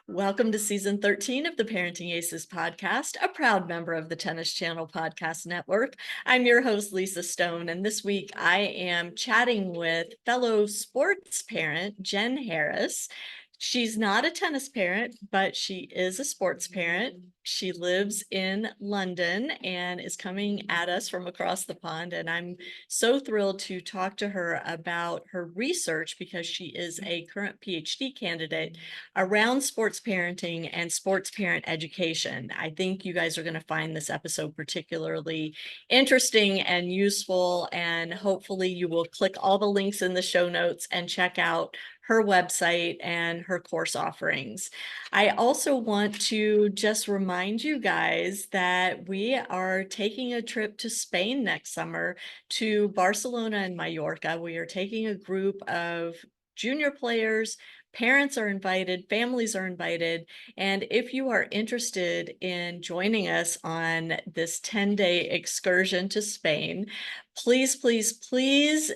Welcome to season 13 of the Parenting Aces podcast, a proud member of the Tennis Channel Podcast Network. I'm your host, Lisa Stone, and this week I am chatting with fellow sports parent, Jen Harris. She's not a tennis parent, but she is a sports parent. She lives in London and is coming at us from across the pond. And I'm so thrilled to talk to her about her research because she is a current PhD candidate around sports parenting and sports parent education. I think you guys are going to find this episode particularly interesting and useful, and hopefully you will click all the links in the show notes and check out her website and her course offerings. I also want to just remind you guys that we are taking a trip to Spain next summer to Barcelona and Mallorca. We are taking a group of junior players. Parents are invited, families are invited, and if you are interested in joining us on this 10-day excursion to Spain, please, please, please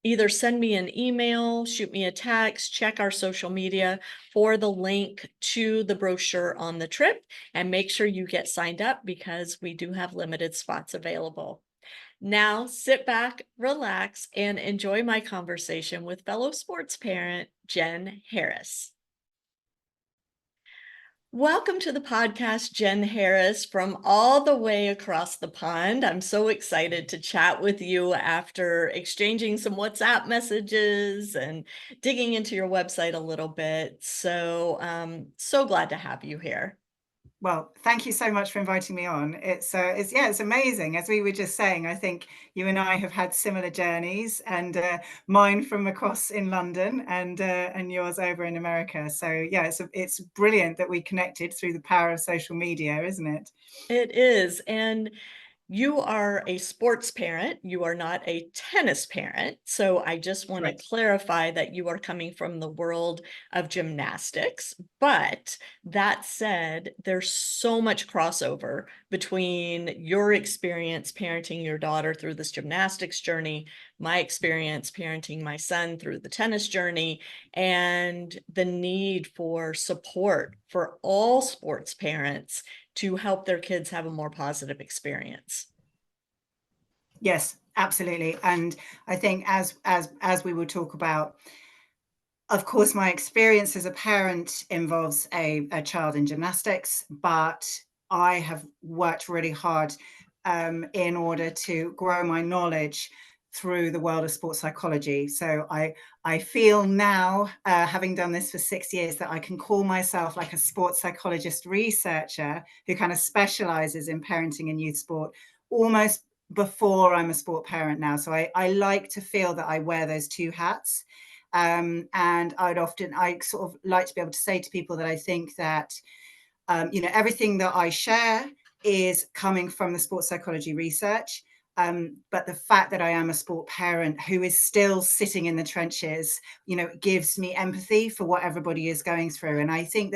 either send me an email, shoot me a text, check our social media for the link to the brochure on the trip, and make sure you get signed up because we do have limited spots available. Now, sit back, relax, and enjoy my conversation with fellow sports parent, Jen Harris. Welcome to the podcast, Jen Harris, from all the way across the pond. I'm so excited to chat with you after exchanging some WhatsApp messages and digging into your website a little bit. So glad to have you here. Well, thank you so much for inviting me on. It's amazing. As we were just saying, I think you and I have had similar journeys, and mine from across in London, and yours over in America. So yeah, it's brilliant that we connected through the power of social media, isn't it? It is. And you are a sports parent. You are not a tennis parent. So I just want to Right. clarify that you are coming from the world of gymnastics. But that said, there's so much crossover between your experience parenting your daughter through this gymnastics journey, my experience parenting my son through the tennis journey, and the need for support for all sports parents to help their kids have a more positive experience. Yes, absolutely. And I think as we will talk about, of course, my experience as a parent involves a child in gymnastics, but I have worked really hard in order to grow my knowledge through the world of sports psychology. So I feel now, having done this for 6 years, that I can call myself like a sports psychologist researcher who kind of specializes in parenting and youth sport almost before I'm a sport parent now. So I like to feel that I wear those two hats. And I sort of like to be able to say to people that I think that, everything that I share is coming from the sports psychology research. But the fact that I am a sport parent who is still sitting in the trenches, gives me empathy for what everybody is going through. And I think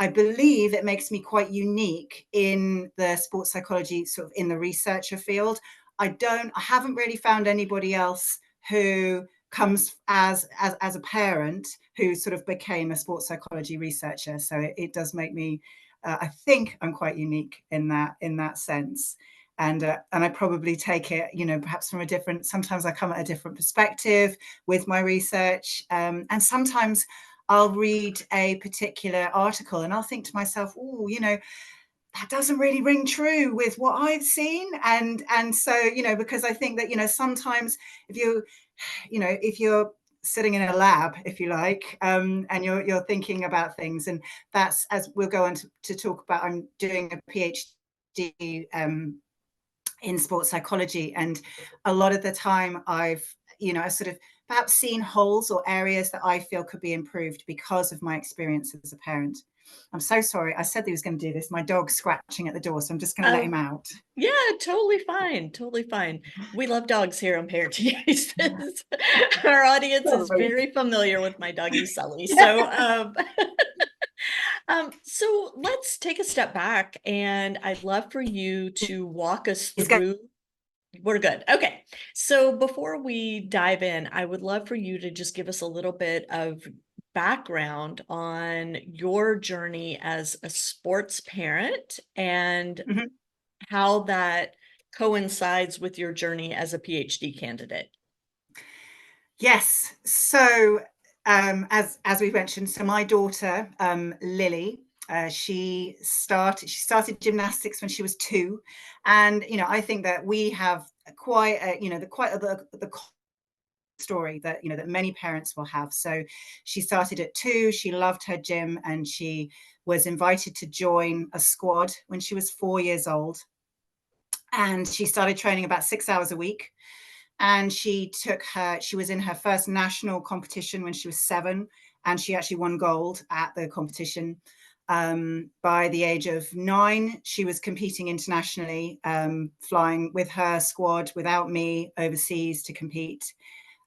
I believe it makes me quite unique in the sports psychology, sort of in the researcher field. I haven't really found anybody else who comes as a parent who sort of became a sports psychology researcher. So it does make me, I think I'm quite unique in that sense. And I probably take it, perhaps from sometimes I come at a different perspective with my research. And sometimes I'll read a particular article and I'll think to myself, oh, that doesn't really ring true with what I've seen. And so, because I think that, sometimes if you're sitting in a lab, if you like, and you're thinking about things, and that's, as we'll go on to talk about, I'm doing a PhD in sports psychology, and a lot of the time I've sort of perhaps seen holes or areas that I feel could be improved because of my experience as a parent. I'm so sorry. I said he was going to do this. My dog's scratching at the door, so I'm just going to let him out. Yeah, totally fine. Totally fine. We love dogs here on Parenting Aces. Our audience is very familiar with my doggy Sully. So let's take a step back, and I'd love for you to walk us through. We're good. Okay. So before we dive in, I would love for you to just give us a little bit of background on your journey as a sports parent and Mhm. how that coincides with your journey as a PhD candidate. Yes. So, as we mentioned, so my daughter, Lily, she started gymnastics when she was 2, and I think that we have quite a, the story that that many parents will have. So she started at 2. She loved her gym, and she was invited to join a squad when she was 4 years old, and she started training about 6 hours a week. And she was in her first national competition when she was 7, and she actually won gold at the competition. By the age of 9, she was competing internationally, flying with her squad without me overseas to compete.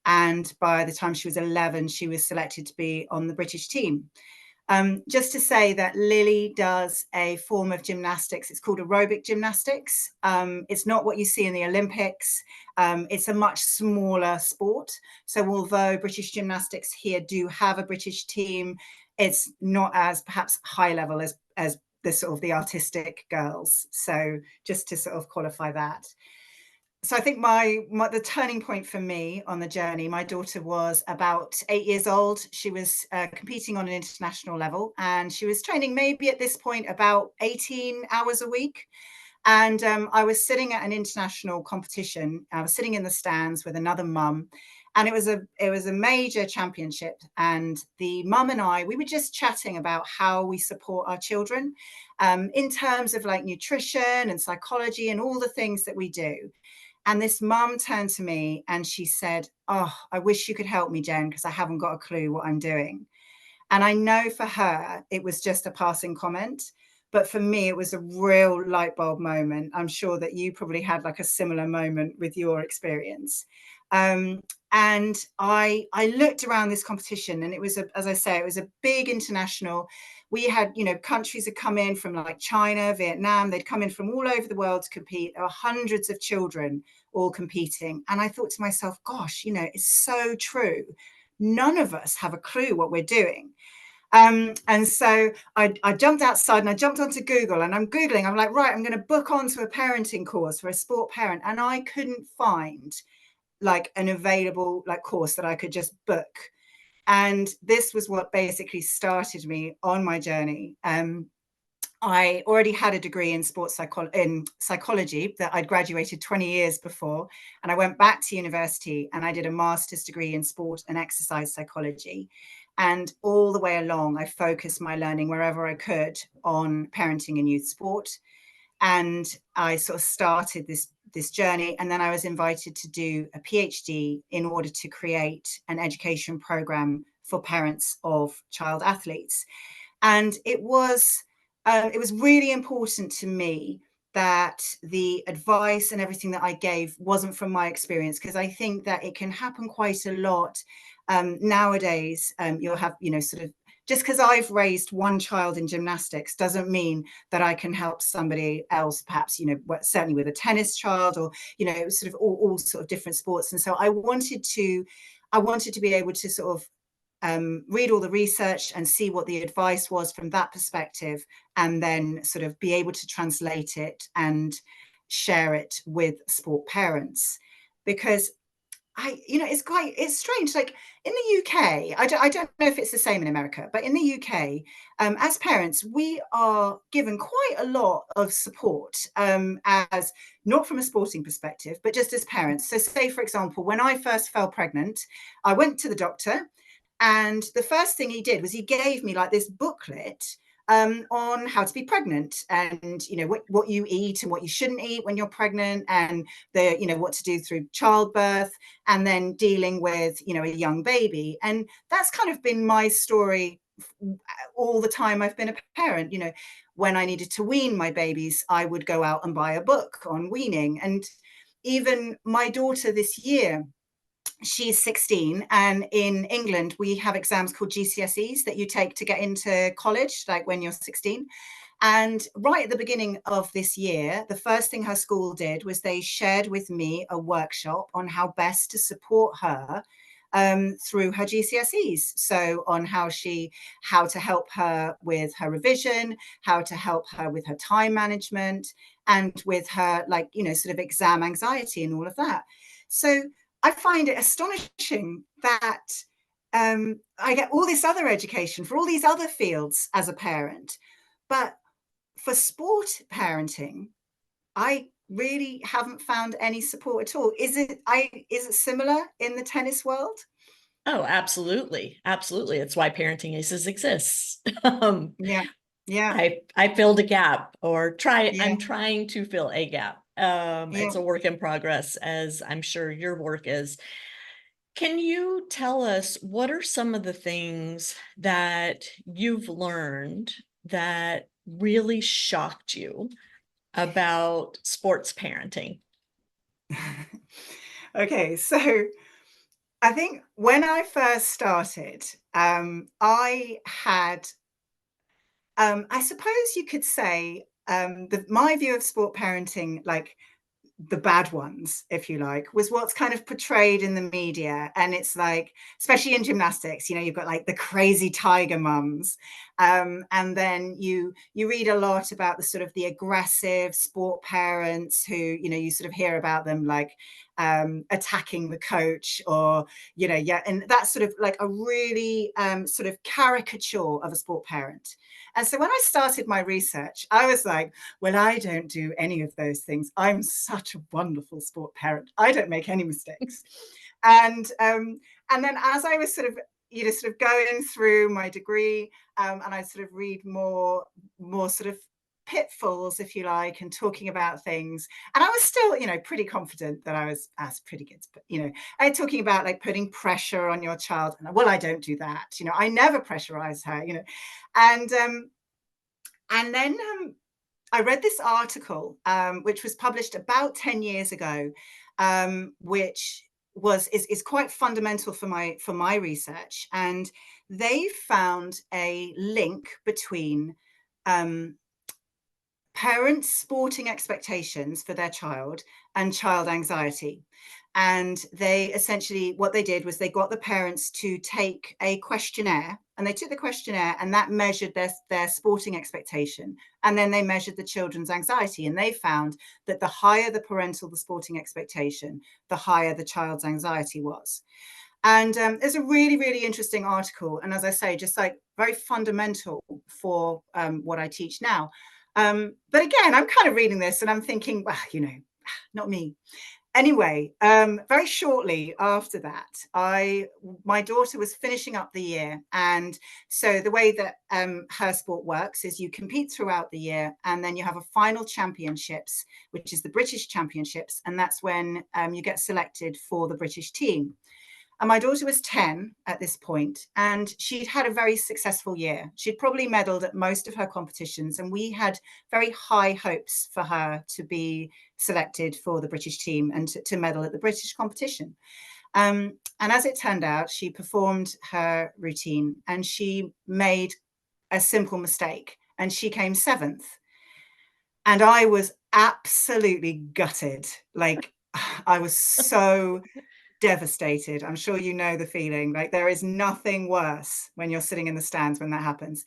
And by the time she was 11, she was selected to be on the British team. Just to say that Lily does a form of gymnastics. It's called aerobic gymnastics. It's not what you see in the Olympics. It's a much smaller sport. So although British gymnastics here do have a British team, it's not as perhaps high level as the sort of the artistic girls. So just to sort of qualify that. So I think the turning point for me on the journey, my daughter was about 8 years old. She was competing on an international level, and she was training maybe at this point about 18 hours a week. And I was sitting at an international competition. I was sitting in the stands with another mum, and it was a major championship. And the mum and I, we were just chatting about how we support our children in terms of like nutrition and psychology and all the things that we do. And this mum turned to me and she said, "Oh, I wish you could help me, Jen, because I haven't got a clue what I'm doing." And I know for her, it was just a passing comment. But for me, it was a real light bulb moment. I'm sure that you probably had like a similar moment with your experience. And I looked around this competition, and it was, as I say, it was a big international. We had, countries had come in from like China, Vietnam. They'd come in from all over the world to compete. There were hundreds of children all competing. And I thought to myself, gosh, it's so true. None of us have a clue what we're doing. And so I jumped outside and I jumped onto Google, and I'm Googling. I'm like, right, I'm going to book onto a parenting course for a sport parent. And I couldn't find like an available like course that I could just book. And this was what basically started me on my journey. I already had a degree in psychology that I'd graduated 20 years before. And I went back to university and I did a master's degree in sport and exercise psychology. And all the way along, I focused my learning wherever I could on parenting and youth sport. And I sort of started this journey. And then I was invited to do a PhD in order to create an education program for parents of child athletes. And it was really important to me that the advice and everything that I gave wasn't from my experience, because I think that it can happen quite a lot nowadays. You'll have, sort of, just because I've raised one child in gymnastics doesn't mean that I can help somebody else, perhaps, certainly with a tennis child, or, sort of all sort of different sports. And so I wanted to be able to sort of read all the research and see what the advice was from that perspective, and then sort of be able to translate it and share it with sport parents. Because it's strange. Like in the UK, I don't know if it's the same in America, but in the UK, as parents, we are given quite a lot of support, as not from a sporting perspective, but just as parents. So say, for example, when I first fell pregnant, I went to the doctor, and the first thing he did was he gave me like this booklet on how to be pregnant, and what you eat and what you shouldn't eat when you're pregnant, and what to do through childbirth, and then dealing with a young baby. And that's kind of been my story all the time I've been a parent. When I needed to wean my babies, I would go out and buy a book on weaning. And even my daughter this year, she's 16, and in England we have exams called GCSEs that you take to get into college, like when you're 16. And right at the beginning of this year, the first thing her school did was they shared with me a workshop on how best to support her through her GCSEs. So on how to help her with her revision, how to help her with her time management, and with her, like, sort of exam anxiety and all of that. So I find it astonishing that I get all this other education for all these other fields as a parent, but for sport parenting, I really haven't found any support at all. Is it similar in the tennis world? Oh, absolutely. Absolutely. It's why Parenting Aces exists. Yeah. Yeah. I filled a gap, or Yeah. I'm trying to fill a gap. Yeah. It's a work in progress, as I'm sure your work is. Can you tell us what are some of the things that you've learned that really shocked you about sports parenting? Okay, so I think when I first started, I had, I suppose you could say, my view of sport parenting, like the bad ones, if you like, was what's kind of portrayed in the media. And it's like, especially in gymnastics, you've got like the crazy tiger mums. And then you read a lot about the sort of the aggressive sport parents who, you sort of hear about them, like attacking the coach, or, yeah. And that's sort of like a really sort of caricature of a sport parent. And so when I started my research, I was like, well, I don't do any of those things. I'm such a wonderful sport parent. I don't make any mistakes. And then as I was sort of, sort of going through my degree, and I sort of read more sort of pitfalls, if you like, and talking about things. And I was still, pretty confident that I was pretty good, but, I talking about like putting pressure on your child. And well, I don't do that. I never pressurize her, and then I read this article, which was published about 10 years ago, which is quite fundamental for my research. And they found a link between parents' sporting expectations for their child and child anxiety. And they essentially, what they did was they got the parents to take a questionnaire, and they took the questionnaire and that measured their sporting expectation. And then they measured the children's anxiety, and they found that the higher the sporting expectation, the higher the child's anxiety was. And it's a really, really interesting article. And as I say, just like very fundamental for what I teach now. But again, I'm kind of reading this and I'm thinking, well, not me. Anyway, very shortly after that, my daughter was finishing up the year. And so the way that her sport works is you compete throughout the year, and then you have a final championships, which is the British Championships. And that's when you get selected for the British team. And my daughter was 10 at this point, and she'd had a very successful year. She'd probably medaled at most of her competitions, and we had very high hopes for her to be selected for the British team and to medal at the British competition. And as it turned out, she performed her routine and she made a simple mistake, and she came 7th. And I was absolutely gutted. Like, I was so devastated. I'm sure you know the feeling. Like, there is nothing worse when you're sitting in the stands when that happens.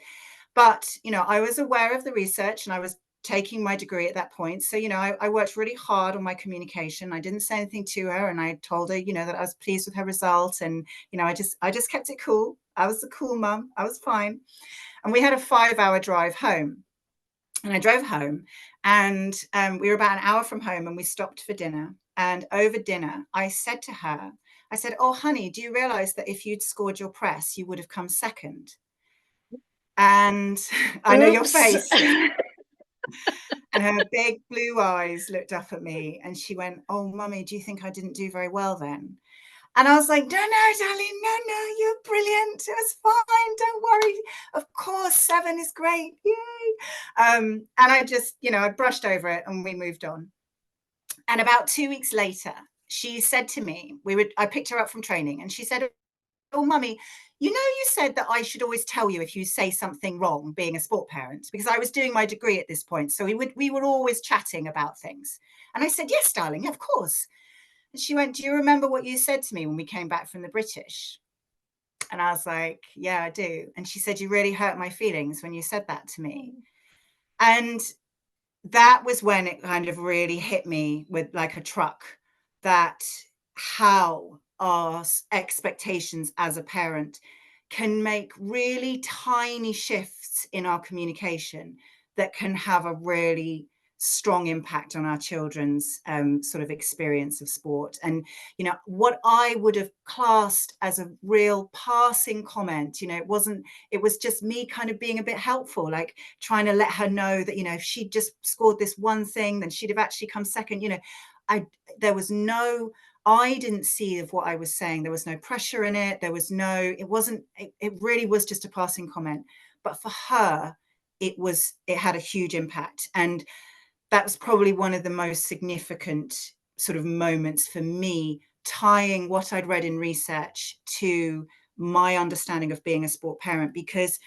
But, I was aware of the research and I was taking my degree at that point. So, I worked really hard on my communication. I didn't say anything to her, and I told her, that I was pleased with her result. And, I just kept it cool. I was the cool mum. I was fine. And we had a 5-hour drive home. And I drove home, and we were about an hour from home, and we stopped for dinner. And over dinner, I said to her, I said, "Oh, honey, do you realize that if you'd scored your press, you would have come second?" And I know your Oops. face. And her big blue eyes looked up at me and she went, "Oh, mummy, do you think I didn't do very well then?" And I was like, no, darling, no, you're brilliant. It was fine. Don't worry. Of course, 7 is great. Yay. And I just, I brushed over it and we moved on. And about 2 weeks later, she said to me, I picked her up from training, and she said, "Oh, mummy, you said that I should always tell you if you say something wrong being a sport parent," because I was doing my degree at this point. So we were always chatting about things. And I said, "Yes, darling, of course." She went, do you remember what you said to me when we came back from the British? And I was like, yeah, I do. And she said, you really hurt my feelings when you said that to me. And that was when it kind of really hit me with like a truck, that how our expectations as a parent can make really tiny shifts in our communication that can have a really strong impact on our children's sort of experience of sport. And what I would have classed as a real passing comment, it was just me kind of being a bit helpful, like trying to let her know that if she'd just scored this one thing, then she'd have actually come second. I didn't see of what I was saying. There was no pressure in it. It really was just a passing comment. But for her, it had a huge impact. And that was probably one of the most significant sort of moments for me, tying what I'd read in research to my understanding of being a sport parent. Because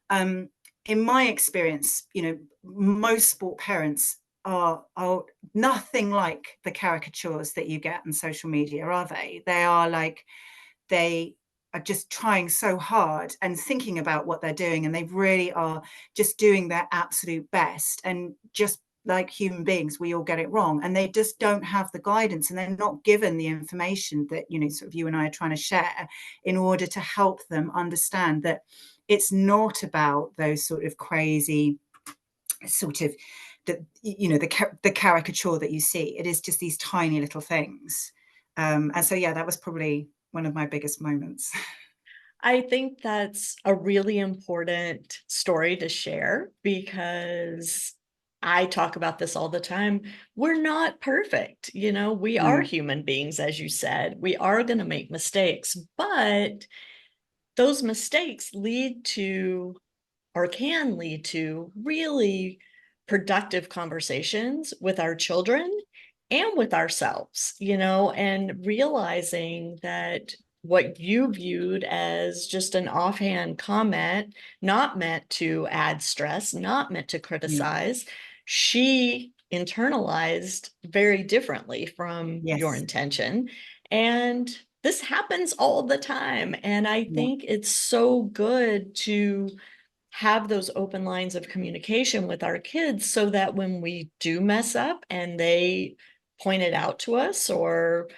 in my experience, most sport parents are nothing like the caricatures that you get on social media, are they? They are just trying so hard and thinking about what they're doing, and they really are just doing their absolute best. And just like human beings, we all get it wrong, and they just don't have the guidance, and they're not given the information that sort of you and I are trying to share in order to help them understand that it's not about those sort of crazy sort of the caricature that you see. It is just these tiny little things. And so that was probably one of my biggest moments. I think that's a really important story to share, because I talk about this all the time. We're not perfect. We are No. human beings, as you said. We are going to make mistakes, but those mistakes lead to, or can lead to, really productive conversations with our children and with ourselves, and realizing that what you viewed as just an offhand comment, not meant to add stress, not meant to Yeah. criticize, she internalized very differently from your Yes. intention. And this happens all the time. And I Yeah. think it's so good to have those open lines of communication with our kids, so that when we do mess up and they point it out to us, or,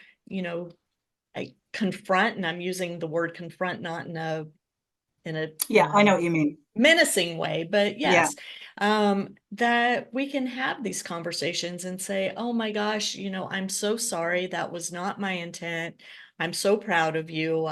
I confront, and I'm using the word confront not in a Yeah, I know what you mean. menacing way, but Yeah. yes, that we can have these conversations and say, oh my gosh, I'm so sorry. That was not my intent. I'm so proud of you.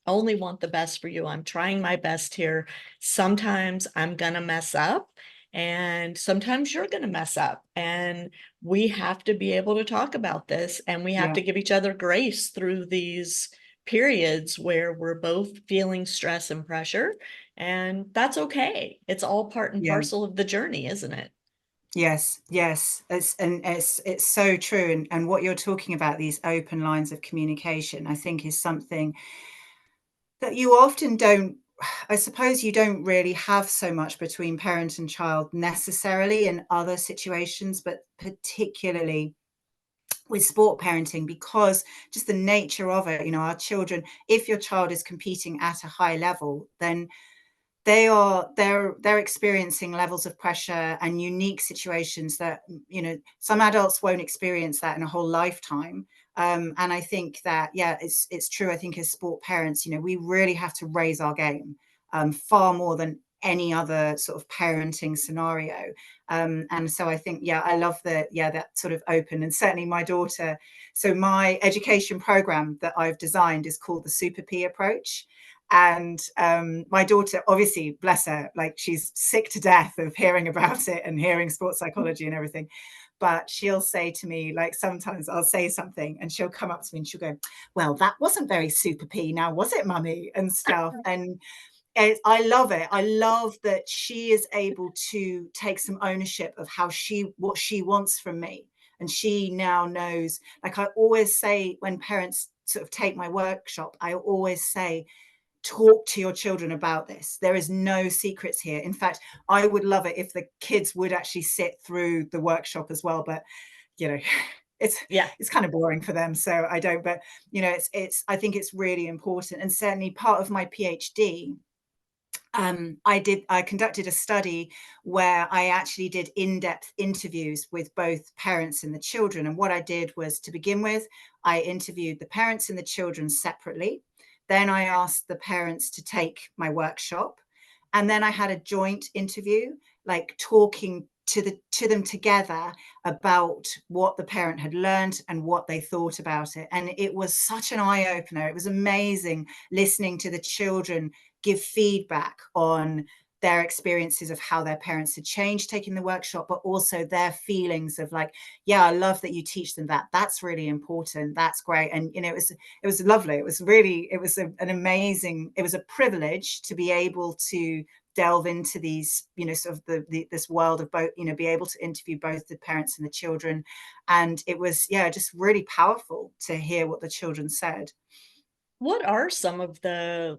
Only want the best for you. I'm trying my best here. Sometimes I'm going to mess up, and sometimes you're going to mess up. And we have to be able to talk about this, and we have Yeah. to give each other grace through these periods where we're both feeling stress and pressure, and that's okay. It's all part and Yeah. parcel of the journey, isn't it? Yes, yes. It's so true. And what you're talking about, these open lines of communication, I think is something that you often don't, I suppose you don't really have so much between parent and child necessarily in other situations, but particularly with sport parenting, because just the nature of it, our children, if your child is competing at a high level, then they're experiencing levels of pressure and unique situations that some adults won't experience that in a whole lifetime. And I think that it's true. I think as sport parents, we really have to raise our game far more than any other sort of parenting scenario. And so I think I love that sort of open. And certainly my daughter, so my education program that I've designed is called the Super P approach. And my daughter, obviously, bless her, like she's sick to death of hearing about it and hearing sports psychology and everything. But she'll say to me, like, sometimes I'll say something and she'll come up to me and she'll go, well, that wasn't very Super P now, was it, mummy? And stuff. And I love it. I love that she is able to take some ownership of what she wants from me. And she now knows, like I always say, when parents sort of take my workshop, I always say, talk to your children about this. There is no secrets here. In fact, I would love it if the kids would actually sit through the workshop as well. But, Yeah. it's kind of boring for them, so I don't. But it's I think it's really important, and certainly part of my PhD. I conducted a study where I actually did in-depth interviews with both parents and the children. And what I did was, to begin with, I interviewed the parents and the children separately. Then I asked the parents to take my workshop. And then I had a joint interview, like talking to them together about what the parent had learned and what they thought about it. And it was such an eye-opener. It was amazing listening to the children give feedback on their experiences of how their parents had changed taking the workshop, but also their feelings of like, yeah, I love that you teach them that. That's really important. That's great. And it was lovely. It was an amazing, it was a privilege to be able to delve into these, sort of this world of both, be able to interview both the parents and the children. And it was, just really powerful to hear what the children said. What are some of the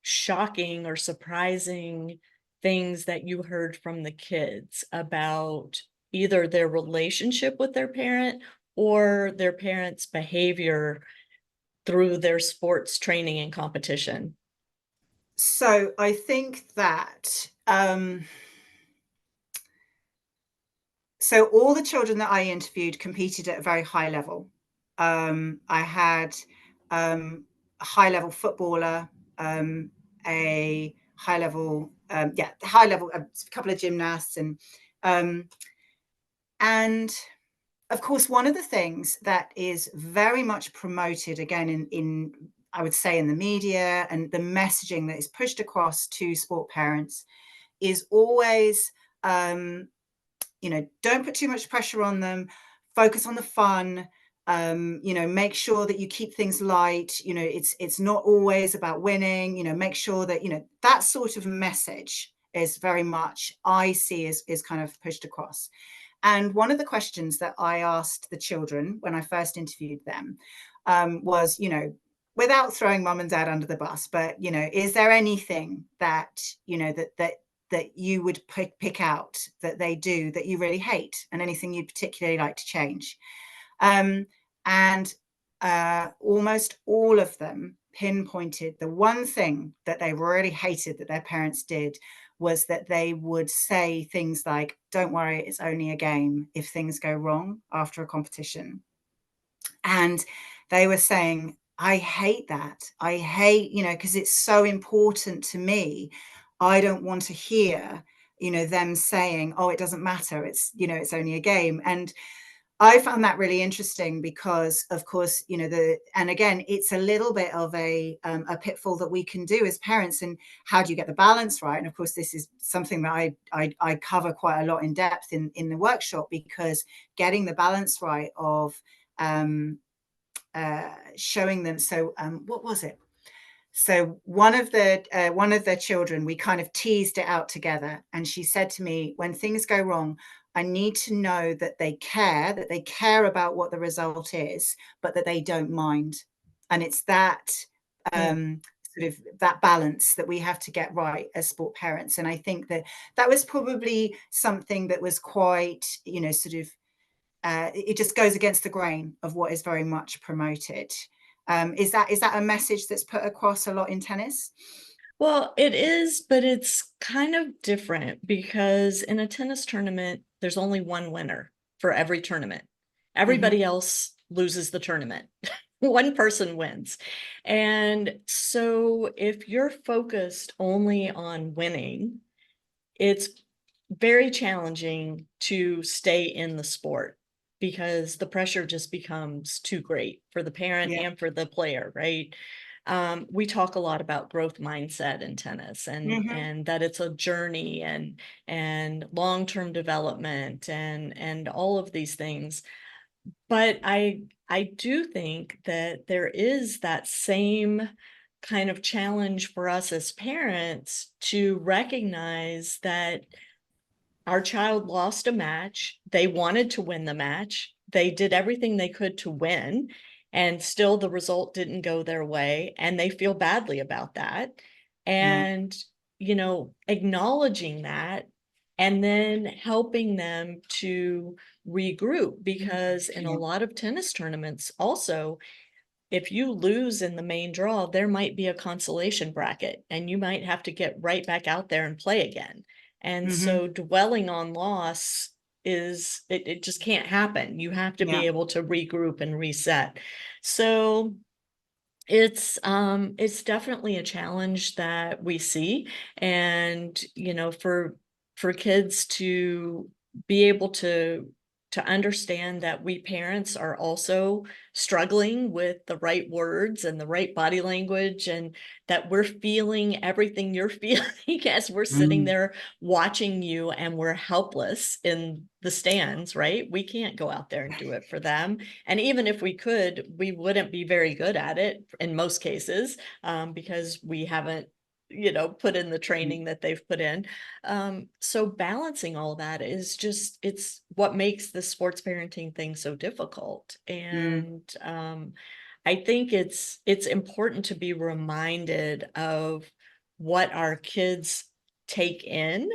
shocking or surprising things that you heard from the kids about either their relationship with their parent or their parent's behavior through their sports training and competition? So I think that so all the children that I interviewed competed at a very high level. I had a high level footballer, a high level, a couple of gymnasts, and of course, one of the things that is very much promoted again in I would say in the media, and the messaging that is pushed across to sport parents is always, don't put too much pressure on them, focus on the fun, make sure that you keep things light, it's not always about winning, make sure that, that sort of message is very much, I see, is kind of pushed across. And one of the questions that I asked the children when I first interviewed them was, without throwing mum and dad under the bus, but, is there anything that, that you would pick out that they do that you really hate, and anything you'd particularly like to change? And almost all of them pinpointed the one thing that they really hated that their parents did was that they would say things like, don't worry, it's only a game, if things go wrong after a competition. And they were saying, I hate that. I hate, because it's so important to me. I don't want to hear, them saying, oh, it doesn't matter. It's, it's only a game. And I found that really interesting because, of course, and again, it's a little bit of a pitfall that we can do as parents. And how do you get the balance right? And of course, this is something that I cover quite a lot in depth in the workshop, because getting the balance right of showing them. So what was it? So one of their children, we kind of teased it out together, and she said to me, when things go wrong, I need to know that they care about what the result is, but that they don't mind. And it's that sort of that balance that we have to get right as sport parents. And I think that was probably something that was quite, sort of it just goes against the grain of what is very much promoted. Is that a message that's put across a lot in tennis? Well, it is, but it's kind of different because in a tennis tournament, there's only one winner for every tournament. Everybody else loses the tournament. One person wins. And so if you're focused only on winning, it's very challenging to stay in the sport because the pressure just becomes too great for the parent Yeah. and for the player, right? We talk a lot about growth mindset in tennis, and that it's a journey and long-term development and all of these things. But I do think that there is that same kind of challenge for us as parents to recognize that our child lost a match. They wanted to win the match. They did everything they could to win, and still the result didn't go their way, and they feel badly about that. Yeah. And, acknowledging that and then helping them to regroup, because in a lot of tennis tournaments also, if you lose in the main draw, there might be a consolation bracket and you might have to get right back out there and play again. And Mm-hmm. so dwelling on loss it just can't happen. You have to be Yeah. able to regroup and reset. So it's definitely a challenge that we see. And for kids to be able to understand that we parents are also struggling with the right words and the right body language, and that we're feeling everything you're feeling as we're sitting Mm. there watching you, and we're helpless in the stands, right? We can't go out there and do it for them. And even if we could, we wouldn't be very good at it in most cases, because we haven't, put in the training that they've put in. So balancing all that is just, it's what makes the sports parenting thing so difficult. Mm. And I think it's important to be reminded of what our kids take in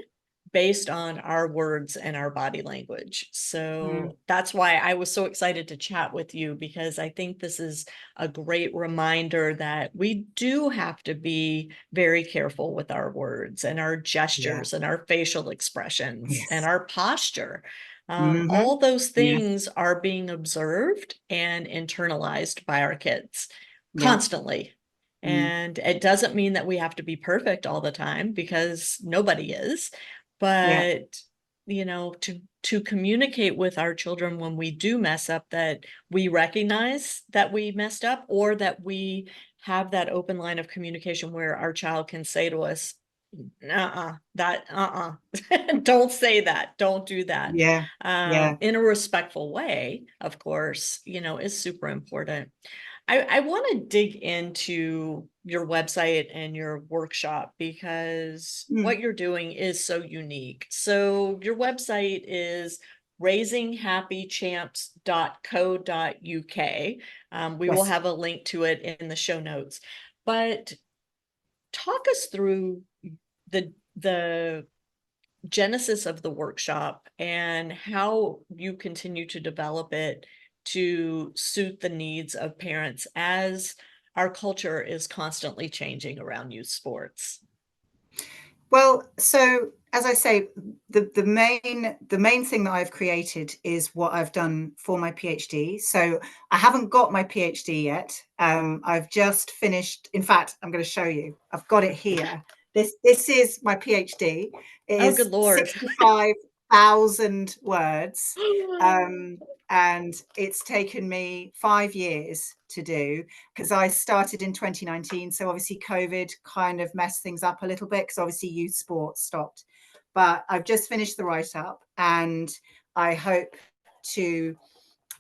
based on our words and our body language. Mm. So that's why I was so excited to chat with you, because I think this is a great reminder that we do have to be very careful with our words and our Yeah. gestures and our facial expressions and Yes. our posture. Mm-hmm. All those Yes. things are being observed and internalized by our kids Yeah. constantly. Mm. And it doesn't mean that we have to be perfect all the time, because nobody is. Yeah. But to communicate with our children when we do mess up, that we recognize that we messed up, or that we have that open line of communication where our child can say to us, don't say that, don't do that, Yeah. Yeah. in a respectful way, of course, is super important. I want to dig into your website and your workshop, because Mm. what you're doing is so unique. So your website is raisinghappychamps.co.uk. We will Yes. have a link to it in the show notes. But talk us through the genesis of the workshop and how you continue to develop it to suit the needs of parents, as our culture is constantly changing around youth sports. Well, so as I say, the main thing that I've created is what I've done for my PhD. So I haven't got my PhD yet. I've just finished. In fact, I'm going to show you. I've got it here. This is my PhD. It Oh, good is Lord. 65,000 words. And it's taken me 5 years to do, because I started in 2019. So obviously COVID kind of messed things up a little bit, because obviously youth sports stopped. But I've just finished the write-up, and I hope to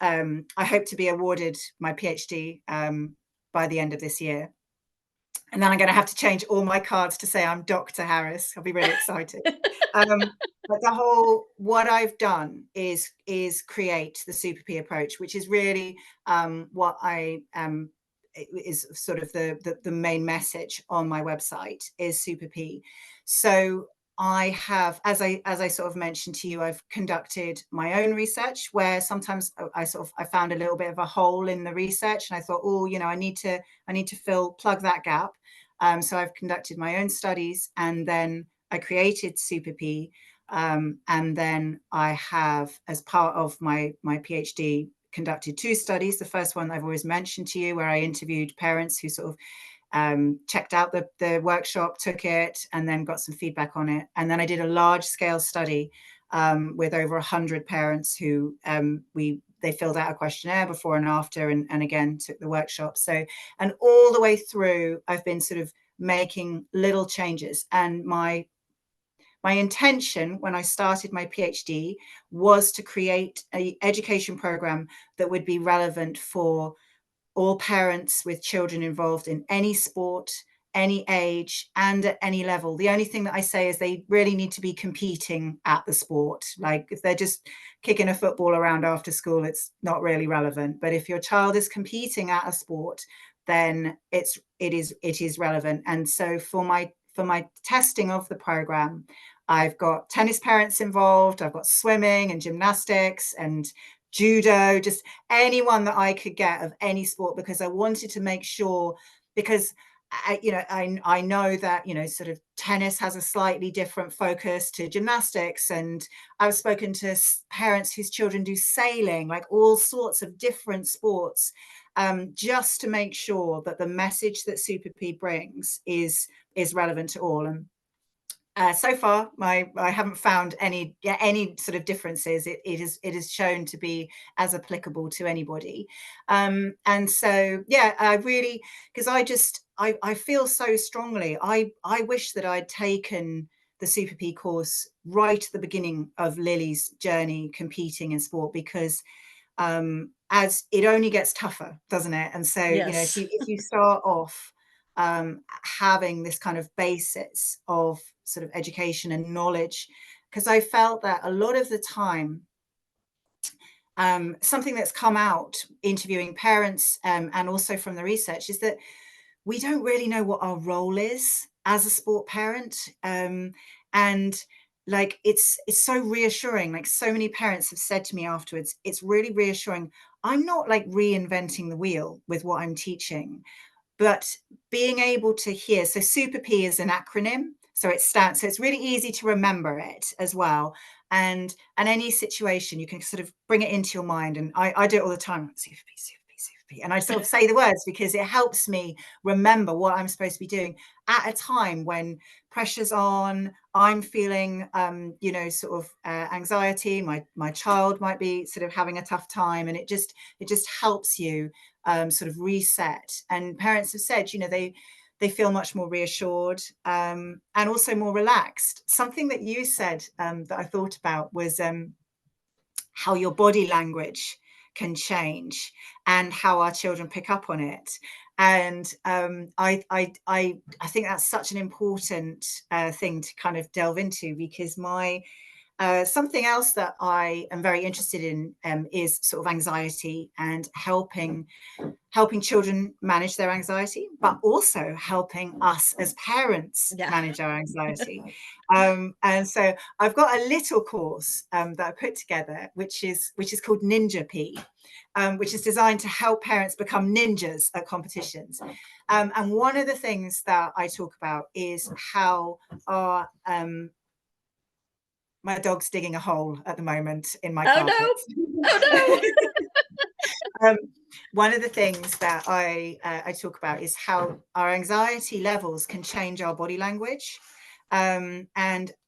be awarded my PhD by the end of this year. And then I'm going to have to change all my cards to say I'm Dr. Harris. I'll be really excited. But what I've done is create the Super P approach, which is really what I is sort of the main message on my website is Super P. So I have, as I sort of mentioned to you, I've conducted my own research, where sometimes I found a little bit of a hole in the research, and I thought, oh, I need to plug that gap. So I've conducted my own studies, and then I created Super P. And then I have, as part of my PhD, conducted 2 studies. The first one I've always mentioned to you, where I interviewed parents who sort of checked out the workshop, took it, and then got some feedback on it. And then I did a large scale study with over 100 parents who they filled out a questionnaire before and after, and again took the workshop. So, and all the way through, I've been sort of making little changes. And my intention when I started my PhD was to create an education program that would be relevant for all parents with children involved in any sport, any age, and at any level. The only thing that I say is they really need to be competing at the sport. Like if they're just kicking a football around after school, it's not really relevant. But if your child is competing at a sport, then it is relevant. And so for my testing of the program, I've got tennis parents involved. I've got swimming and gymnastics and judo, just anyone that I could get of any sport, because I wanted to make sure, because I know that, sort of tennis has a slightly different focus to gymnastics. And I've spoken to parents whose children do sailing, like all sorts of different sports, just to make sure that the message that Super P brings is relevant to all. And so far, I haven't found any sort of differences. It is shown to be as applicable to anybody. And so, yeah, I really, because I feel so strongly. I wish that I'd taken the Super P course right at the beginning of Lily's journey competing in sport, because as it only gets tougher, doesn't it? And so, Yes. if you start off having this kind of basis of sort of education and knowledge, because I felt that a lot of the time, something that's come out interviewing parents, and also from the research, is that we don't really know what our role is as a sport parent. And like, it's so reassuring. Like, so many parents have said to me afterwards, it's really reassuring. I'm not like reinventing the wheel with what I'm teaching, but being able to hear. So Super P is an acronym. So it's really easy to remember it as well. And any situation, you can sort of bring it into your mind. And I do it all the time. Super P, Super P, Super P. And I sort of say the words, because it helps me remember what I'm supposed to be doing at a time when pressure's on. I'm feeling, sort of anxiety. My child might be sort of having a tough time, and it just helps you sort of reset. And parents have said, they feel much more reassured, and also more relaxed. Something that you said that I thought about was how your body language can change and how our children pick up on it. And I think that's such an important thing to kind of delve into, because something else that I am very interested in is sort of anxiety, and helping children manage their anxiety, but also helping us as parents manage our anxiety. And so I've got a little course that I put together, which is called Ninja P, which is designed to help parents become ninjas at competitions. And one of the things that I talk about is how our my dog's digging a hole at the moment in my carpet. Oh no! One of the things that I talk about is how our anxiety levels can change our body language. And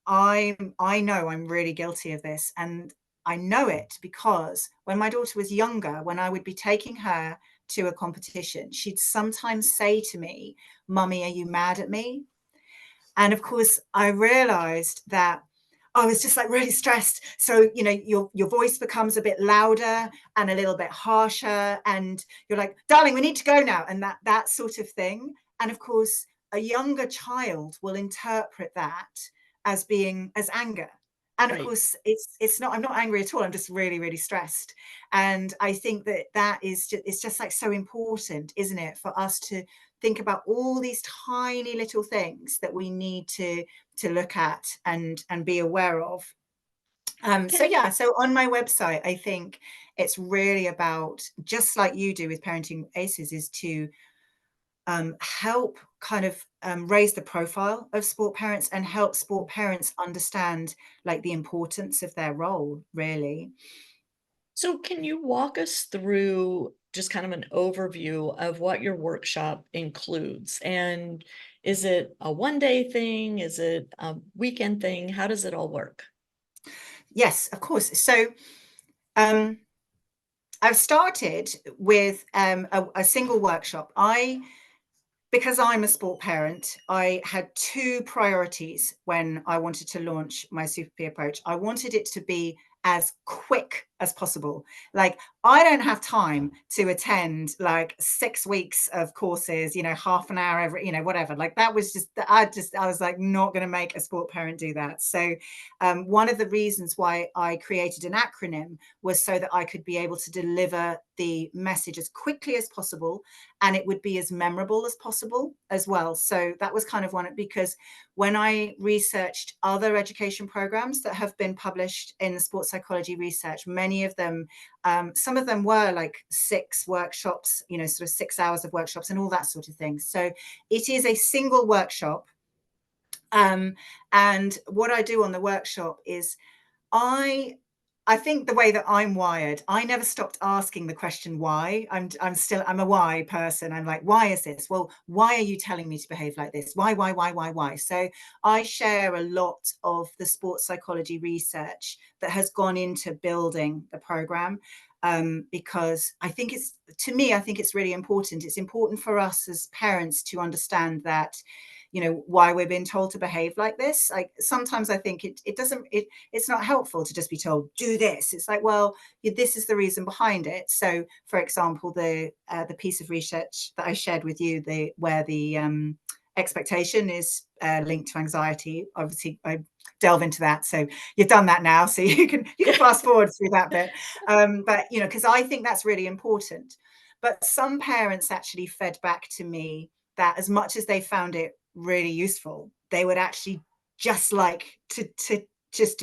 I know I'm really guilty of this. And I know it because when my daughter was younger, when I would be taking her to a competition, she'd sometimes say to me, "Mummy, are you mad at me?" And of course, I realized that I was just like really stressed. So, your voice becomes a bit louder and a little bit harsher, and you're like, "Darling, we need to go now." And that sort of thing. And of course, a younger child will interpret that as anger. And of course, it's not, I'm not angry at all. I'm just really, really stressed. And I think that is it's just like so important, isn't it, for us to think about all these tiny little things that we need to look at and be aware of. So on my website, I think it's really about, just like you do with Parenting Aces, is to help kind of raise the profile of sport parents and help sport parents understand like the importance of their role, really. So can you walk us through just kind of an overview of what your workshop includes? And is it a one-day thing? Is it a weekend thing? How does it all work? Yes, of course. So I've started with a single workshop. Because I'm a sport parent, I had two priorities when I wanted to launch my Super P approach. I wanted it to be as quick as possible. Like, I don't have time to attend like 6 weeks of courses, half an hour every, whatever. Like, that was just, I was like, not going to make a sport parent do that. So one of the reasons why I created an acronym was so that I could be able to deliver the message as quickly as possible, and it would be as memorable as possible as well. So that was kind of one, because when I researched other education programs that have been published in the sports psychology research, many of them, some of them were like 6 workshops, sort of 6 hours of workshops and all that sort of thing. So it is a single workshop. And what I do on the workshop is I think the way that I'm wired, I never stopped asking the question why. I'm a why person. I'm like, why is this? Well, why are you telling me to behave like this? Why? So I share a lot of the sports psychology research that has gone into building the program. Because I think it's really important. It's important for us as parents to understand that, why we're being told to behave like this. Like sometimes I think it's not helpful to just be told, do this. It's like, well, this is the reason behind it. So for example, the piece of research that I shared with you, where the expectation is linked to anxiety. Obviously, I delve into that. So you've done that now, so you can fast forward through that bit. But because I think that's really important. But some parents actually fed back to me that as much as they found it really useful, they would actually just like to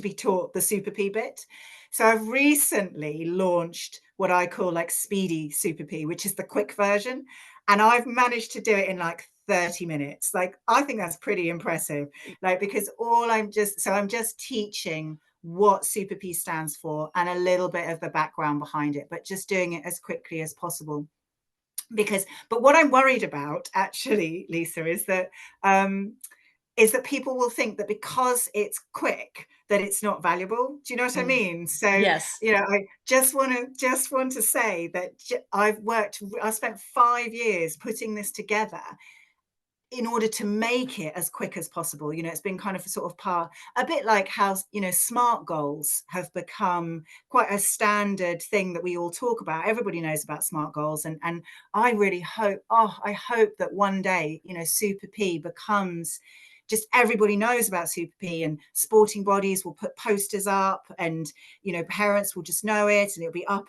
be taught the Super P bit. So I've recently launched what I call like speedy Super P, which is the quick version. And I've managed to do it in like 30 minutes. Like, I think that's pretty impressive. Like, because I'm just teaching what Super P stands for and a little bit of the background behind it, but just doing it as quickly as possible. But what I'm worried about actually, Lisa, is that people will think that because it's quick that it's not valuable. Do you know what I mean? So Yes. I just want to say that I spent 5 years putting this together in order to make it as quick as possible. It's been kind of a bit like how, SMART goals have become quite a standard thing that we all talk about. Everybody knows about SMART goals. And I really hope, I hope that one day, Super P becomes just, everybody knows about Super P, and sporting bodies will put posters up, and parents will just know it, and it'll be up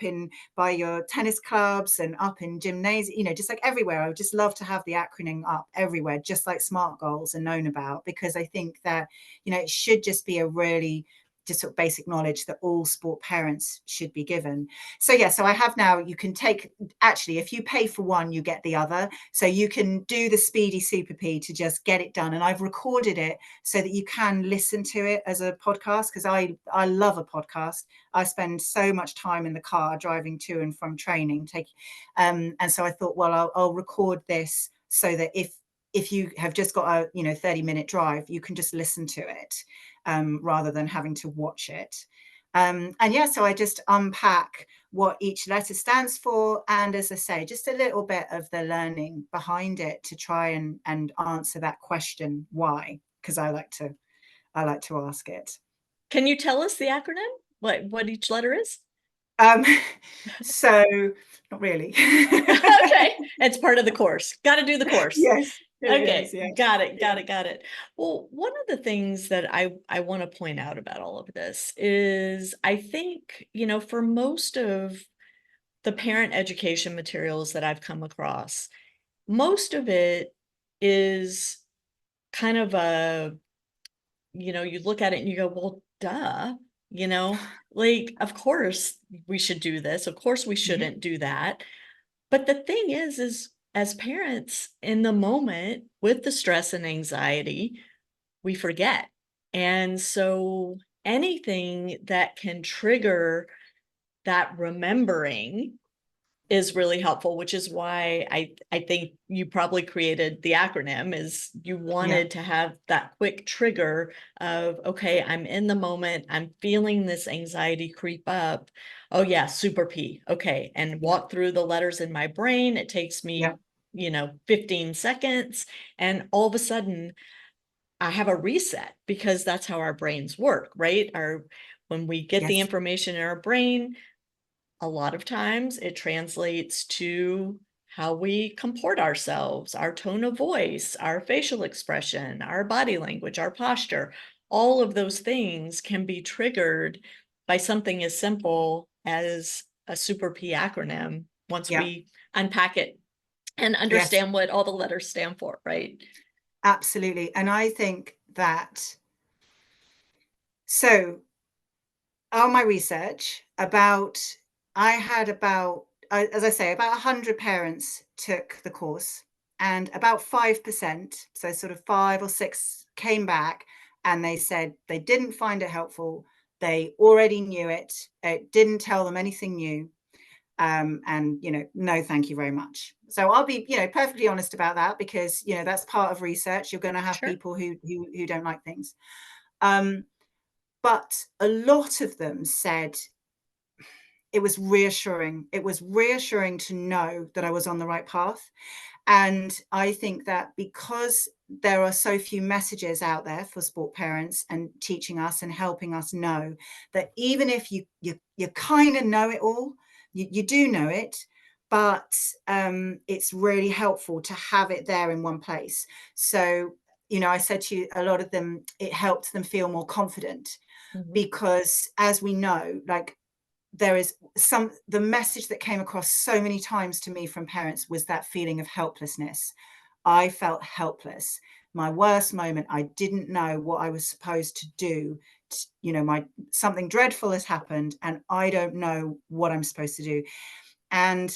by your tennis clubs and up in gymnasium, just like everywhere. I would just love to have the acronym up everywhere, just like SMART goals are known about, because I think that it should just be a really just sort of basic knowledge that all sport parents should be given. So I have now, you can actually, if you pay for one, you get the other. So you can do the speedy Super P to just get it done. And I've recorded it so that you can listen to it as a podcast, because I love a podcast. I spend so much time in the car driving to and from training. And so I thought, well, I'll record this so that if you have just got a 30-minute drive, you can just listen to it rather than having to watch it. So I just unpack what each letter stands for, and as I say, just a little bit of the learning behind it to try and answer that question, why, because I like to ask it. Can you tell us the acronym? What each letter is? So not really. Okay, it's part of the course. Got to do the course. Yes. Okay, Is, yeah. got it. Well, one of the things that I want to point out about all of this is, I think, for most of the parent education materials that I've come across, most of it is kind of you look at it and you go, well, duh, like, of course we should do this. Of course we shouldn't do that. But the thing is as parents, in the moment with the stress and anxiety, we forget. And so anything that can trigger that remembering is really helpful, which is why I think you probably created the acronym, is you wanted to have that quick trigger of, okay, I'm in the moment, I'm feeling this anxiety creep up. Oh yeah, Super P. Okay. And walk through the letters in my brain. It takes me, 15 seconds. And all of a sudden I have a reset, because that's how our brains work, right? When we get the information in our brain, a lot of times it translates to how we comport ourselves, our tone of voice, our facial expression, our body language, our posture. All of those things can be triggered by something as simple as a Super P acronym once we unpack it and understand what all the letters stand for, right? Absolutely. And I think that, so on my research, I had about, as I say, about 100 parents took the course, and about 5%, so sort of 5 or 6, came back and they said they didn't find it helpful. They already knew it. It didn't tell them anything new. And, no, thank you very much. So I'll be, perfectly honest about that, because, that's part of research. You're going to have Sure. people who don't like things. But a lot of them said it was reassuring. It was reassuring to know that I was on the right path. And I think that because there are so few messages out there for sport parents and teaching us and helping us know that even if you kind of know it all, you do know it, but it's really helpful to have it there in one place. So, I said to you, a lot of them, it helped them feel more confident, because as we know, like, there is the message that came across so many times to me from parents was that feeling of helplessness. I felt helpless. My worst moment, I didn't know what I was supposed to do. Something dreadful has happened and I don't know what I'm supposed to do. And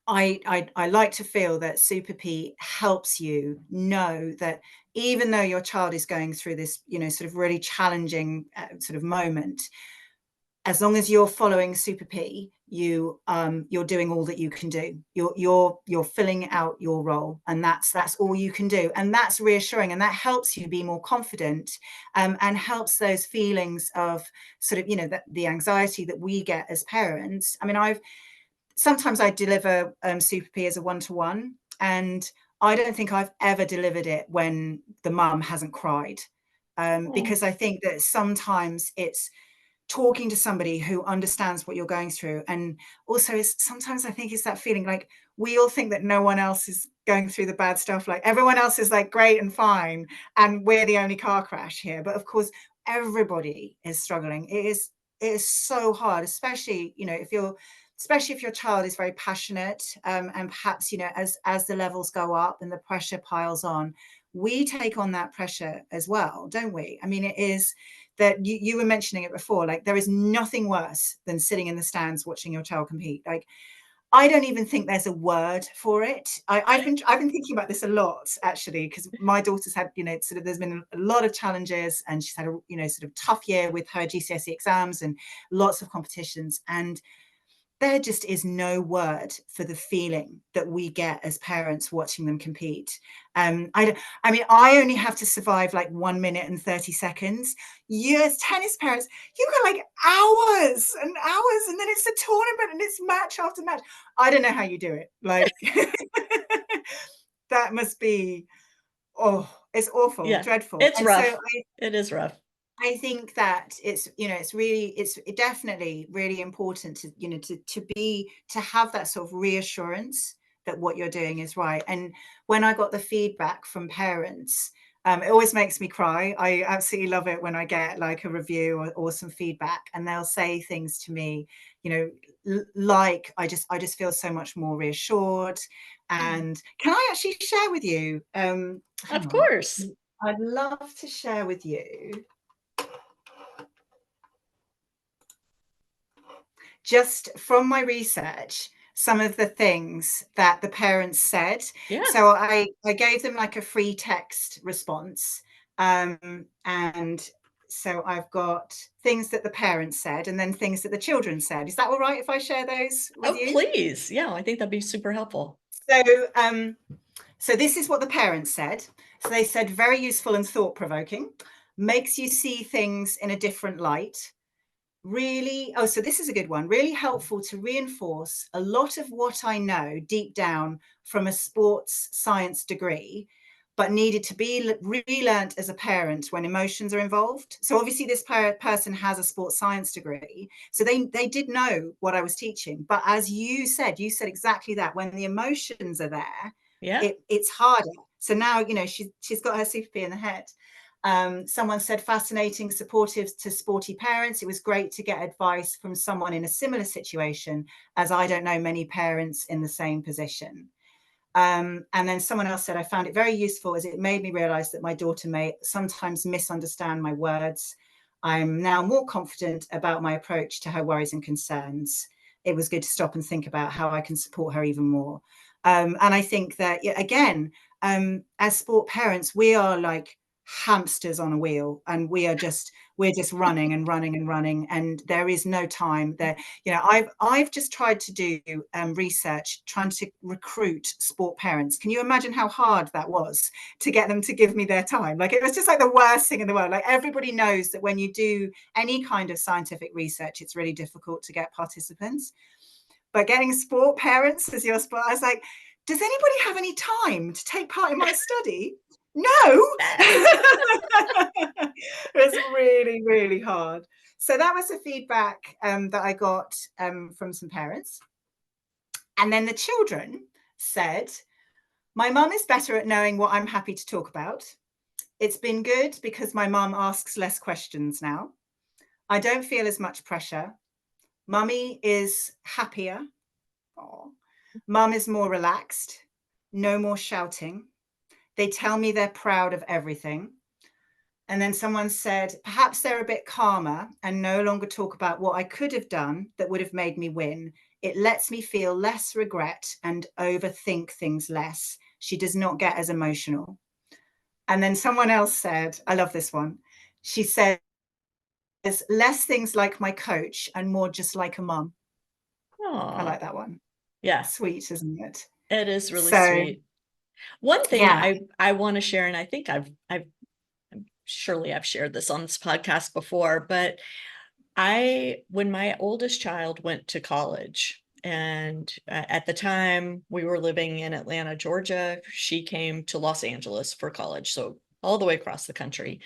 I like to feel that Super P helps you know that even though your child is going through this, sort of really challenging sort of moment, as long as you're following Super P, you're doing all that you can do. You're filling out your role, and that's all you can do, and that's reassuring, and that helps you be more confident, and helps those feelings of sort of the anxiety that we get as parents. I mean, sometimes I deliver Super P as a one-to-one, and I don't think I've ever delivered it when the mum hasn't cried, because I think that sometimes it's talking to somebody who understands what you're going through. And also sometimes I think it's that feeling like we all think that no one else is going through the bad stuff. Like everyone else is like great and fine, and we're the only car crash here. But of course, everybody is struggling. It is so hard, especially, especially if your child is very passionate, and perhaps, as the levels go up and the pressure piles on, we take on that pressure as well, don't we? I mean, it is that you were mentioning it before, like there is nothing worse than sitting in the stands watching your child compete. Like, I don't even think there's a word for it. I've been thinking about this a lot, actually, because my daughter's had, there's been a lot of challenges, and she's had a, sort of tough year with her GCSE exams and lots of competitions. And there just is no word for the feeling that we get as parents watching them compete. I mean, I only have to survive like 1 minute and 30 seconds. You as tennis parents, you got like hours and hours, and then it's a tournament and it's match after match. I don't know how you do it. Like, that must be, it's awful, Yeah, dreadful. it's And rough. so It is rough. I think that it's definitely really important to have that sort of reassurance that what you're doing is right. And when I got the feedback from parents, it always makes me cry. I absolutely love it when I get like a review or some feedback, and they'll say things to me, like I just feel so much more reassured. And can I actually share with you? Hang Of on. course. I'd love to share with you just from my research some of the things that the parents said. Yeah. So I gave them like a free text response, and so I've got things that the parents said and then things that the children said. Is that all right if I share those with Oh, you? please. Yeah, I think that'd be super helpful. So this is what the parents said. So they said, very useful and thought-provoking, makes you see things in a different light. Really, so this is a good one. Really helpful to reinforce a lot of what I know deep down from a sports science degree, but needed to be relearned as a parent when emotions are involved. So obviously this person has a sports science degree, so they did know what I was teaching. But as you said exactly that. When the emotions are there, Yeah. it's harder. So now, she's got her Super P in the head. Someone said, fascinating, supportive to sporty parents. It was great to get advice from someone in a similar situation, as I don't know many parents in the same position. And then someone else said, I found it very useful as it made me realize that my daughter may sometimes misunderstand my words. I'm now more confident about my approach to her worries and concerns. It was good to stop and think about how I can support her even more. And I think that, again, as sport parents, we are like hamsters on a wheel, and we're just running and running and running, and there is no time there. I've just tried to do research trying to recruit sport parents. Can you imagine how hard that was to get them to give me their time? Like, it was just like the worst thing in the world. Like, everybody knows that when you do any kind of scientific research, it's really difficult to get participants, but getting sport parents as your sport, I was like, does anybody have any time to take part in my study? No. It was really, really hard. So that was the feedback that I got from some parents. And then the children said, my mum is better at knowing what I'm happy to talk about. It's been good because my mum asks less questions now. I don't feel as much pressure. Mummy is happier. Oh. Mum is more relaxed. No more shouting. They tell me they're proud of everything. And then someone said, perhaps they're a bit calmer and no longer talk about what I could have done that would have made me win. It lets me feel less regret and overthink things less. She does not get as emotional. And then someone else said, I love this one. She says, less things like my coach and more just like a mum. I like that one. Yeah. Sweet, isn't it? It is really sweet. One thing I want to share, and I think I've surely I've shared this on this podcast before, but when my oldest child went to college, and at the time we were living in Atlanta, Georgia, she came to Los Angeles for college, so all the way across the country.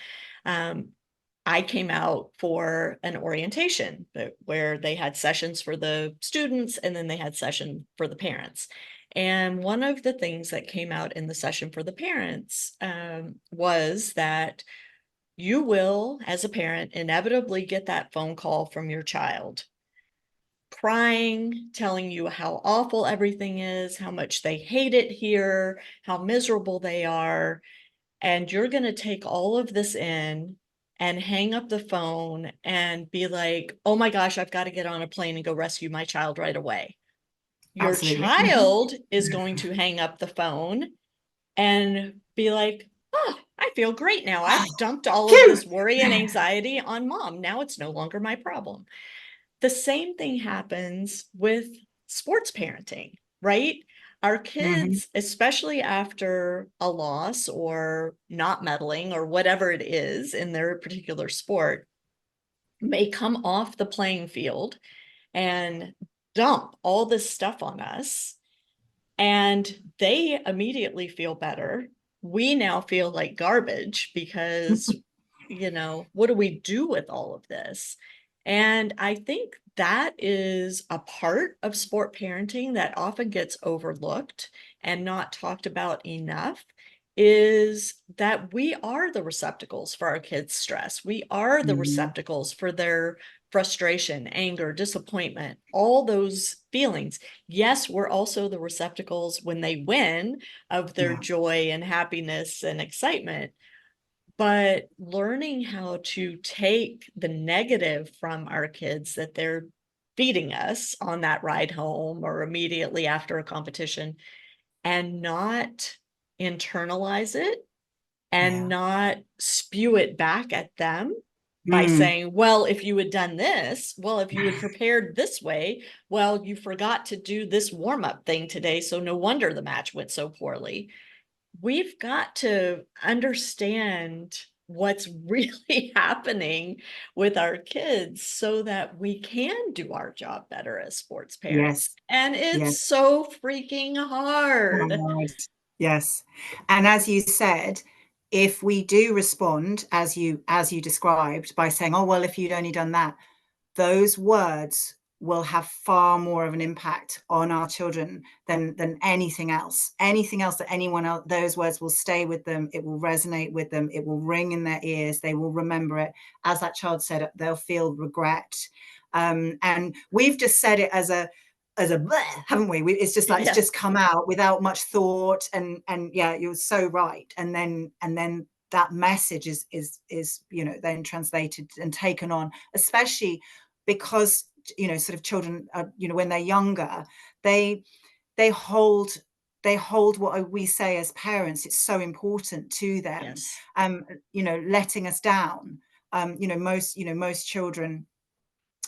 I came out for an orientation where they had sessions for the students and then they had session for the parents. And one of the things that came out in the session for the parents was that you will, as a parent, inevitably get that phone call from your child, crying, telling you how awful everything is, how much they hate it here, how miserable they are. And you're going to take all of this in and hang up the phone and be like, oh my gosh, I've got to get on a plane and go rescue my child right away. Your Absolutely. child is going to hang up the phone and be like, oh, I feel great now. I've dumped all of this worry and anxiety on mom. Now it's no longer my problem. The same thing happens with sports parenting, right? Our kids, especially after a loss or not meddling or whatever it is in their particular sport, may come off the playing field and dump all this stuff on us. And they immediately feel better. We now feel like garbage because, what do we do with all of this? And I think that is a part of sport parenting that often gets overlooked and not talked about enough, is that we are the receptacles for our kids' stress. We are the receptacles for their frustration, anger, disappointment, all those feelings. Yes, we're also the receptacles when they win of their joy and happiness and excitement. But learning how to take the negative from our kids that they're feeding us on that ride home or immediately after a competition and not internalize it and not spew it back at them by saying, well, if you had done this, well, if you had prepared this way, well, you forgot to do this warm-up thing today, so no wonder the match went so poorly. We've got to understand what's really happening with our kids so that we can do our job better as sports parents. And it's so freaking hard. Yes. And as you said, if we do respond as you described by saying, oh, well, if you'd only done that, those words will have far more of an impact on our children than anything else that anyone else. Those words will stay with them. It will resonate with them. It will ring in their ears. They will remember it. As that child said, they'll feel regret. And we've just said it as as a bleh, haven't we? It's just like, it's Yeah. just come out without much thought. And yeah, you're so right. And then that message is, you know, then translated and taken on, especially because, you know, sort of children are, you know, when they're younger, they they hold they hold what we say as parents, it's so important to them. Yes. You know, letting us down. You know, most children,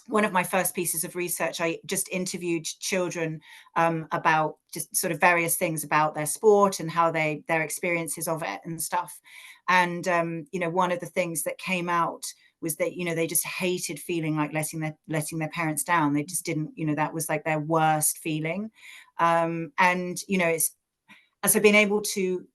one of my first pieces of research, I just interviewed children about just sort of various things about their sport and how their experiences of it and stuff. And you know, one of the things that came out was that, you know, they just hated feeling like letting their parents down. They just didn't, you know, that was like their worst feeling. And you know, it's, as I've been able to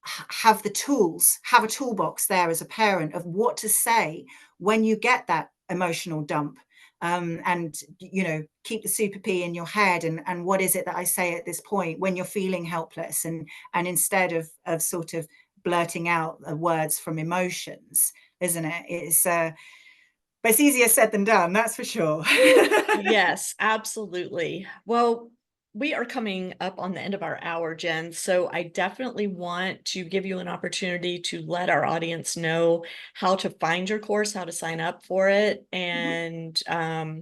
have the tools, have a toolbox there as a parent of what to say when you get that emotional dump. And you know, keep the super P in your head, and what is it that I say at this point when you're feeling helpless, and instead of sort of blurting out words from emotions, isn't it? But it's easier said than done, that's for sure. Yes, absolutely. Well, we are coming up on the end of our hour, Jen. So I definitely want to give you an opportunity to let our audience know how to find your course, how to sign up for it, and how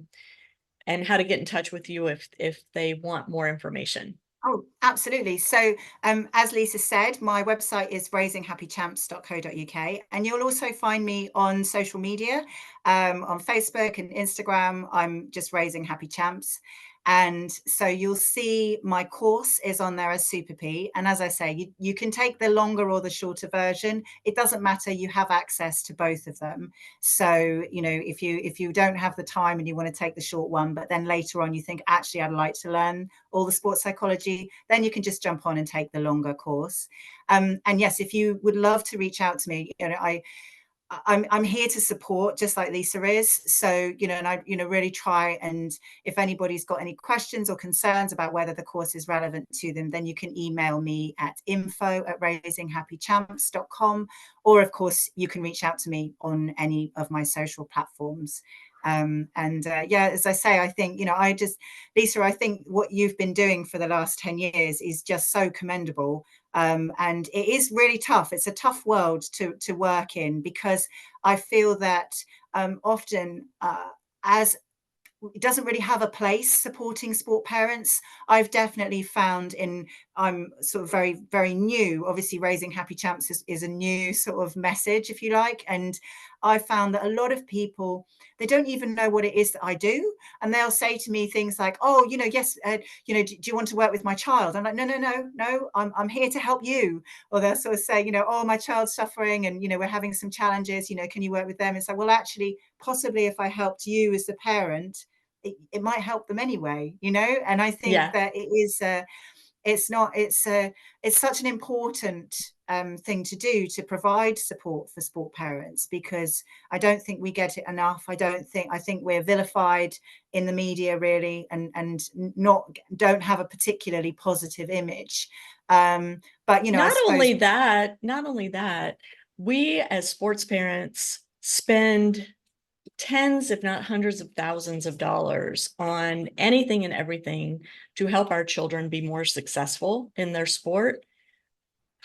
to get in touch with you if they want more information. Oh, absolutely. So, as Lisa said, my website is raisinghappychamps.co.uk, and you'll also find me on social media, on Facebook and Instagram. I'm just Raising Happy Champs. And so you'll see my course is on there as Super P. And as I say, you can take the longer or the shorter version. It doesn't matter. You have access to both of them. So, you know, if you don't have the time and you want to take the short one, but then later on you think, actually, I'd like to learn all the sports psychology, then you can just jump on and take the longer course. And yes, if you would love to reach out to me, you know, I'm here to support, just like Lisa is. So, you know, and I, you know, really try. And if anybody's got any questions or concerns about whether the course is relevant to them, then you can email me at info@raisinghappychamps.com. Or of course, you can reach out to me on any of my social platforms. Yeah, as I say, I think, you know, Lisa, I think what you've been doing for the last 10 years is just so commendable. And it is really tough. It's a tough world to work in, because I feel that often as it doesn't really have a place supporting sport parents. I've definitely found I'm sort of very, very new. Obviously, Raising Happy Champs is a new sort of message, if you like. And I found that a lot of people, they don't even know what it is that I do. And they'll say to me things like, oh, you know, yes, you know, do you want to work with my child? I'm like, no, I'm here to help you. Or they'll sort of say, you know, oh, my child's suffering and, you know, we're having some challenges, you know, can you work with them? And so, well, actually, possibly if I helped you as the parent, it might help them anyway, you know. And I think Yeah. that it's such an important thing to do, to provide support for sport parents, because I don't think we get it enough. I think we're vilified in the media, really, and don't have a particularly positive image. But you know, I suppose Not only that, we as sports parents spend tens, if not hundreds of thousands of dollars on anything and everything to help our children be more successful in their sport.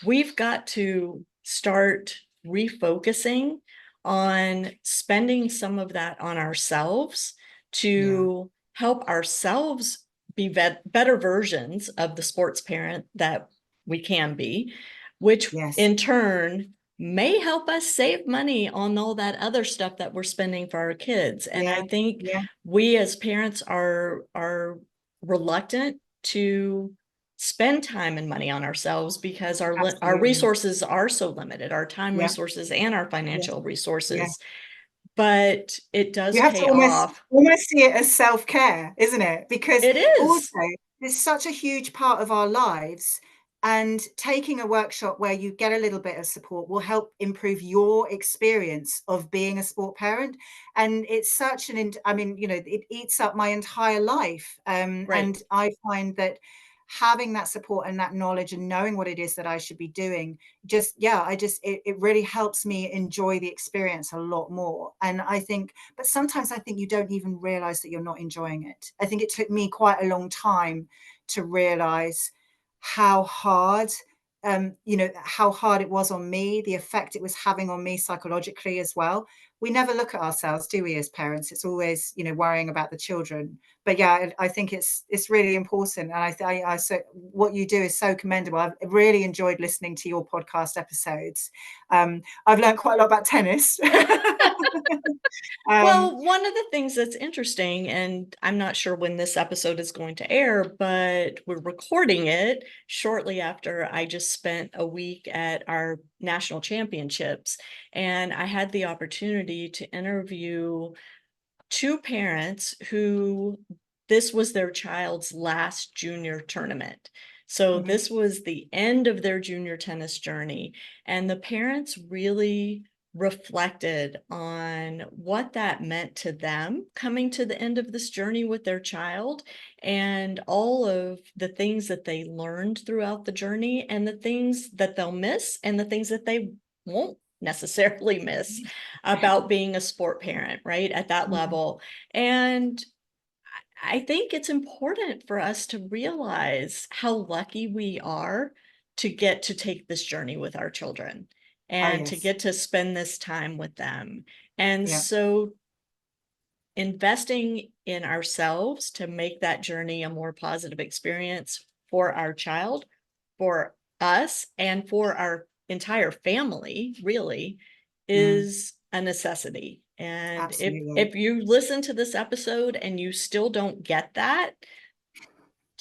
We've got to start refocusing on spending some of that on ourselves yeah, to help ourselves be better versions of the sports parent that we can be, which yes, in turn may help us save money on all that other stuff that we're spending for our kids. And yeah, I think yeah, we as parents are reluctant to spend time and money on ourselves because our absolutely, resources are so limited, our time yeah, resources and our yeah, financial yeah. resources. But it does You have to pay off. almost see it as self-care, isn't it? Because It also is. it's such a huge part of our lives, and taking a workshop where you get a little bit of support will help improve your experience of being a sport parent. And it's I mean, you know, it eats up my entire life. Right. And I find that having that support and that knowledge and knowing what it is that I should be doing, it really helps me enjoy the experience a lot more. And I think, but sometimes I think you don't even realize that you're not enjoying it. I think it took me quite a long time to realize how hard how hard it was on me, the effect it was having on me psychologically as well. We never look at ourselves, do we, as parents? It's always, worrying about the children. But yeah, I think it's really important, and I so what you do is so commendable. I've really enjoyed listening to your podcast episodes. I've learned quite a lot about tennis. um, Well, one of the things that's interesting, and I'm not sure when this episode is going to air, but we're recording it shortly after I just spent a week at our national championships. And I had the opportunity to interview two parents who this was their child's last junior tournament. So mhm, this was the end of their junior tennis journey. And the parents really reflected on what that meant to them coming to the end of this journey with their child, and all of the things that they learned throughout the journey, and the things that they'll miss, and the things that they won't necessarily miss about being a sport parent, right, at that mhm. level. And I think it's important for us to realize how lucky we are to get to take this journey with our children Oh and to yes, get to spend this time with them. And yeah, so investing in ourselves to make that journey a more positive experience for our child, for us, and for our entire family, really, mm, is a necessity. And absolutely. if you listen to this episode and you still don't get that,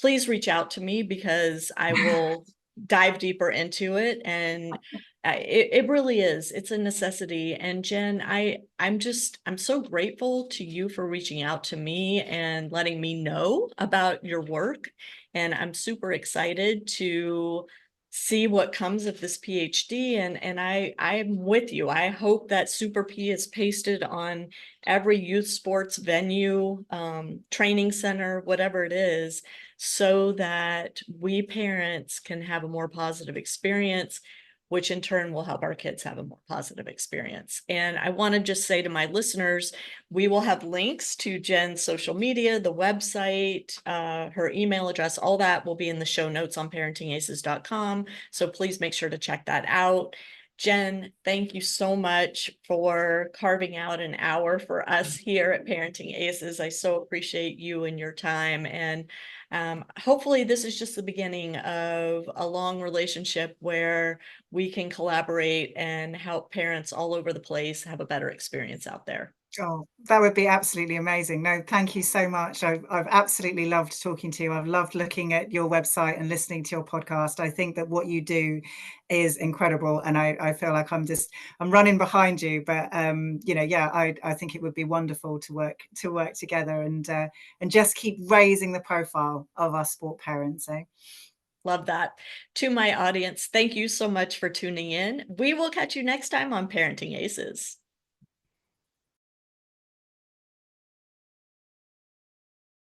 please reach out to me because I will dive deeper into it. And it really is, it's a necessity. And Jen, I'm so grateful to you for reaching out to me and letting me know about your work. And I'm super excited to see what comes of this PhD. And I'm with you. I hope that Super P is pasted on every youth sports venue, training center, whatever it is, so that we parents can have a more positive experience, which in turn will help our kids have a more positive experience. And I want to just say to my listeners, we will have links to Jen's social media, the website, her email address, all that will be in the show notes on parentingaces.com. So please make sure to check that out. Jen, thank you so much for carving out an hour for us here at Parenting Aces. I so appreciate you and your time. And hopefully, this is just the beginning of a long relationship where we can collaborate and help parents all over the place have a better experience out there. Oh, that would be absolutely amazing. No, thank you so much. I've absolutely loved talking to you. I've loved looking at your website and listening to your podcast. I think that what you do is incredible, and I feel like I'm running behind you. But yeah, I think it would be wonderful to work together and just keep raising the profile of our sport parents. Eh? Love that. To my audience, thank you so much for tuning in. We will catch you next time on Parenting Aces.